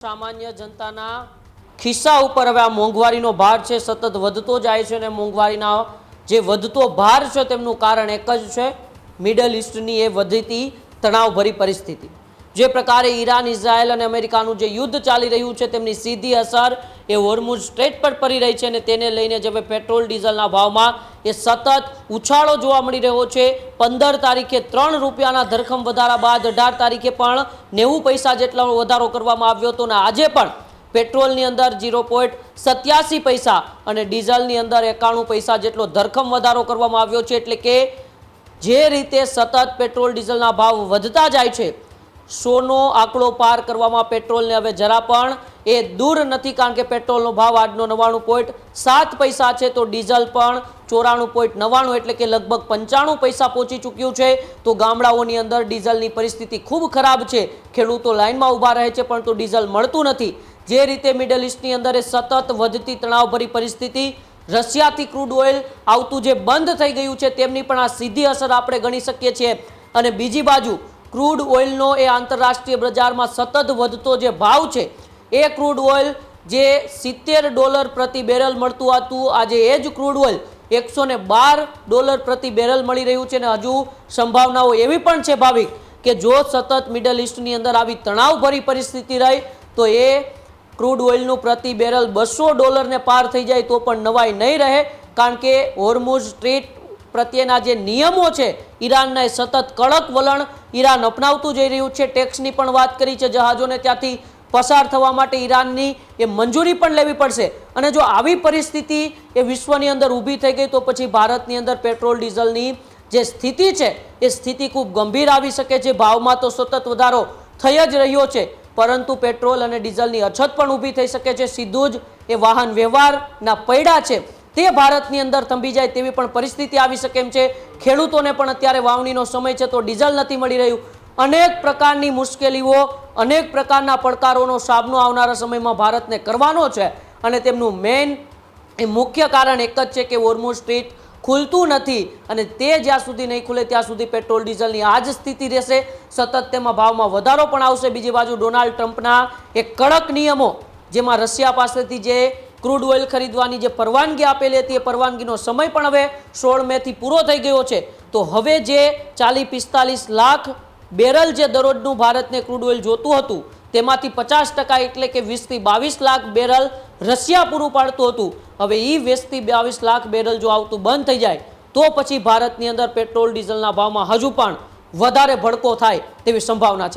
सामान्य जनताना खिस्सा पर हवे आ मोंघवारीनो भार छे सतत वधतो जाय छे अने मोंघवारीना जे वधतो भार छे तेमनुं कारण एक ज छे मिडल ईस्टनी ए वधती तणावभरी परिस्थिति। जे प्रकारे ईरान इजरायल अने अमेरिकानुं जे युद्ध चाली रह्युं छे तेमनी सीधी असर ए होर्मुज स्ट्रेट पर पड़ी रही छे अने तेने लईने जे पेट्रोल डीजलना भावमां ए सतत उछाळो जोवा मळी रह्यो छे। 15 तारीखे 3 रूपियाना धरखम वधारा बाद 18 तारीखे पण 90 पैसा जेटलो वधारो करवामां आव्यो हतो अने आजे पण पेट्रोलनी अंदर 0.87 पैसा अने डीजलनी अंदर 91 पैसा जेटलो धरखम वधारो करवामां आव्यो छे। एटले के जे रीते सतत पेट्रोल डीजलना भाव वधता जाय छे 100नो आंकड़ो पार करवामां पेट्रोलने हवे जरा पण ए दूर नहीं, कारण के पेट्रोलनो भाव आजनो 99.7 पैसा है तो डीजल पण 94.99 एटले के लगभग 95 पैसा पहोंची चूक्युं छे। तो गामडाओनी अंदर डीजलनी परिस्थिति खूब खराब है। खेडूतो लाइनमां ऊभा रहे छे परंतु डीजल मळतुं नथी। जे रीते मिडल ईस्टनी अंदर ए सतत वधती तणावभरी परिस्थिति, रशियाथी क्रूड ऑइल आवतुं जे बंध थई गयुं छे तेमनी पण आ सीधी असर आपणे गणी शकीए छीए। अने बीजी बाजु क्रूड ऑइलनो ए आंतरराष्ट्रीय बजारमां सतत वधतो जे भाव छे ए क्रूड ऑइल जे $70 प्रति बेरल मळतुं हतुं आज एज क्रूड ऑइल $112 प्रति बेरल मळी रह्युं छे। हजू संभावनाओ एवी पण छे भाविक के जो सतत मिडल ईस्टनी अंदर आवी तणावभरी परिस्थिति रही तो ए क्रूड ऑइलनुं प्रति बेरल $200 ने पार थई जाय तो पण नवाई नहीं रहे, कारण के होर्मुज स्ट्रेट प्रत्येना जे नियमो छे ईरानना सतत कड़क वलण ईरान अपनावतुं जई रह्युं छे। टेक्सनी पण वात करी छे, जहाजोने त्यांथी पसार थवा माटे ईराननी ए मंजूरी पण लेवी पड़शे। अने जो आवी परिस्थिति ए विश्वनी अंदर ऊभी थई गई तो पछी भारतनी अंदर पेट्रोल डीजलनी जे स्थिति छे ए स्थिति खूब गंभीर आवी शके छे। भावमां तो सतत वधारो थई ज रह्यो छे परंतु पेट्रोल अने डीजलनी अछत पण ऊभी थई शके छे। सीधुं ज ए वाहन व्यवहारना पैડા छे ते भारतनी अंदर थंभी जाय तेवी पण परिस्थिति आवी शके एम छे। खेडूतोने पण अत्यारे वावणीनो समय छे तो डीजल नथी मळी रह्युं। अनेक प्रकारनी मुश्केलीओ अनेक प्रकारना પડકારોનો सामनो आवनारा समयमां भारतने करवानो छे अने तेमनुं मेन ए मुख्य कारण एक ज छे के होर्मुज स्ट्रेट खुलतुं नथी अने ते ज्यां सुधी नहीं खुले त्यां सुधी पेट्रोल डीजलनी आ ज स्थिति रहेशे। सतत तेमां भावमां वधारो पण आवशे। बीजी बाजु डोनाल्ड ट्रम्पना एक कड़क नियमो जेमां रशिया पासेथी जे क्रूड ऑइल खरीदवानी जे परवानगी आपेली हती ए परवानगीनो समय पण हवे 16 मे थी पूरो थई गयो छे। तो हवे जे 40-45 लाख बेरल जे दररोजनुं भारतने क्रूड ऑइल जोतुं हतुं तेमांथी 50% एटले के 20 થી 22 लाख बेरल रशिया पूरुं पाडतुं हतुं। हवे ई 20 થી 22 लाख बेरल जो आवतुं बंध थई जाय तो पछी भारतनी अंदर पेट्रोल डीजलना भावमां हजू पण वधारे भड़को थाय तेवी संभावना छे।